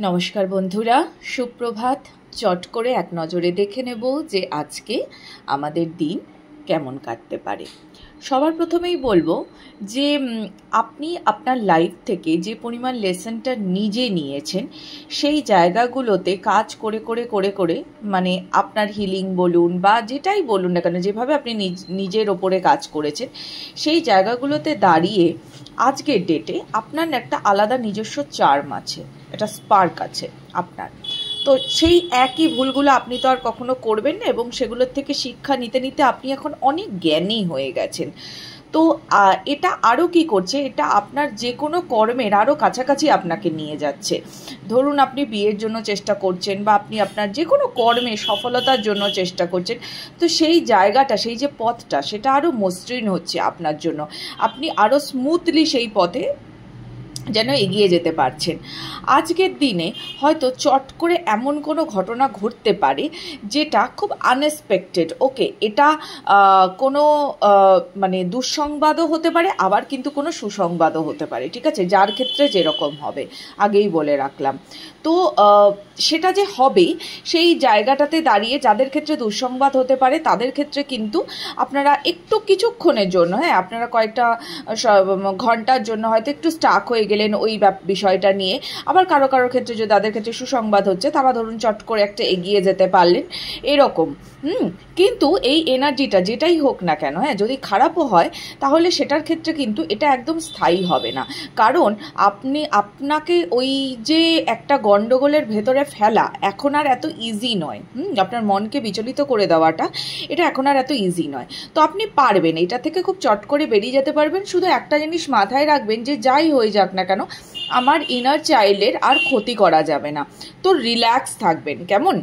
নমস্কার বন্ধুরা, সুপ্রভাত। চট করে এক নজরে দেখে নেব যে আজকে আমাদের দিন কেমন কাটতে পারে। সবার প্রথমেই বলবো যে আপনি আপনার লাইফ থেকে যে পরিমাণ লেসনটা নিজে নিয়েছেন সেই জায়গাগুলোতে কাজ করে মানে আপনার হিলিং বলুন বা যেটাই বলুন না কেন, যেভাবে আপনি নিজের ওপরে কাজ করেছেন সেই জায়গাগুলোতে দাঁড়িয়ে আজকের ডেটে আপনার একটা আলাদা নিজস্ব চার্ম আছে, একটা স্পার্ক আছে আপনার। তো সেই একই ভুলগুলো আপনি তো আর কখনো করবেন না, এবং সেগুলোর থেকে শিক্ষা নিতে নিতে আপনি এখন অনেক জ্ঞানী হয়ে গেছেন। তো এটা আরও কি করছে, এটা আপনার যে কোনো কর্মের আরও কাছাকাছি আপনাকে নিয়ে যাচ্ছে। ধরুন আপনি বিয়ের জন্য চেষ্টা করছেন বা আপনি আপনার যে কোনো কর্মে সফলতার জন্য চেষ্টা করছেন, তো সেই জায়গাটা, সেই যে পথটা, সেটা আরও মসৃণ হচ্ছে আপনার জন্য। আপনি আরও স্মুথলি সেই পথে যেন এগিয়ে যেতে পারছেন। আজকের দিনে হয়তো চট করে এমন কোনো ঘটনা ঘটতে পারে যেটা খুব আনএক্সপেক্টেড। ওকে, এটা কোনো মানে দুঃসংবাদও হতে পারে, আবার কিন্তু কোনো সুসংবাদও হতে পারে, ঠিক আছে, যার ক্ষেত্রে যেরকম হবে আগেই বলে রাখলাম। তো সেটা যে হবে সেই জায়গাটাতে দাঁড়িয়ে যাদের ক্ষেত্রে দুঃসংবাদ হতে পারে তাদের ক্ষেত্রে কিন্তু আপনারা একটু কিছুক্ষণের জন্য, আপনারা কয়েকটা ঘন্টার জন্য হয়তো একটু স্টাক হয়ে গেলেন ওই বিষয়টা নিয়ে। আবার কারো ক্ষেত্রে যদি তাদের ক্ষেত্রে সুসংবাদ হচ্ছে, তারা ধরুন চট করে একটা এগিয়ে যেতে পারলেন, এরকম। কিন্তু এই এনার্জিটা যেটাই হোক না কেন, যদি খারাপও হয় তাহলে সেটার ক্ষেত্রে কিন্তু এটা একদম স্থায়ী হবে না। কারণ আপনাকে ওই যে একটা গন্ডগোলের ভেতরে ফেলা এখন আর এত ইজি নয়। আপনার মনকে বিচলিত করে দেওয়াটা, এটা এখন আর এত ইজি নয়। তো আপনি পারবেন, এটা থেকে খুব চট করে বেরিয়ে যেতে পারবেন। শুধু একটা জিনিস মাথায় রাখবেন যে যাই হয়ে যাক না কেন, আমার ইনার চাইল্ডের আর ক্ষতি করা যাবে না। তো রিল্যাক্স থাকবেন, কেমন?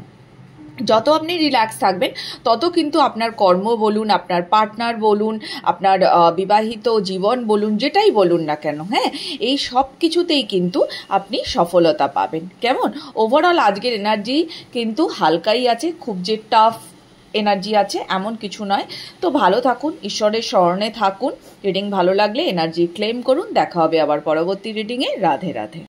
যত আপনি রিল্যাক্স থাকবেন তত কিন্তু আপনার কর্ম বলুন, আপনার পার্টনার বলুন, আপনার বিবাহিত জীবন বলুন, যেটাই বলুন না কেন, এই সব কিছুতেই কিন্তু আপনি সফলতা পাবেন। কেমন? ওভারঅল আজকের এনার্জি কিন্তু হালকাই আছে, খুব যে টাফ এনার্জি আছে এমন কিছু নয়। তো ভালো থাকুন, ঈশ্বরের শরণে থাকুন। রিডিং ভালো লাগলে এনার্জি ক্লেম করুন। দেখা হবে আবার পরবর্তী রিডিংয়ে। রাধে রাধে।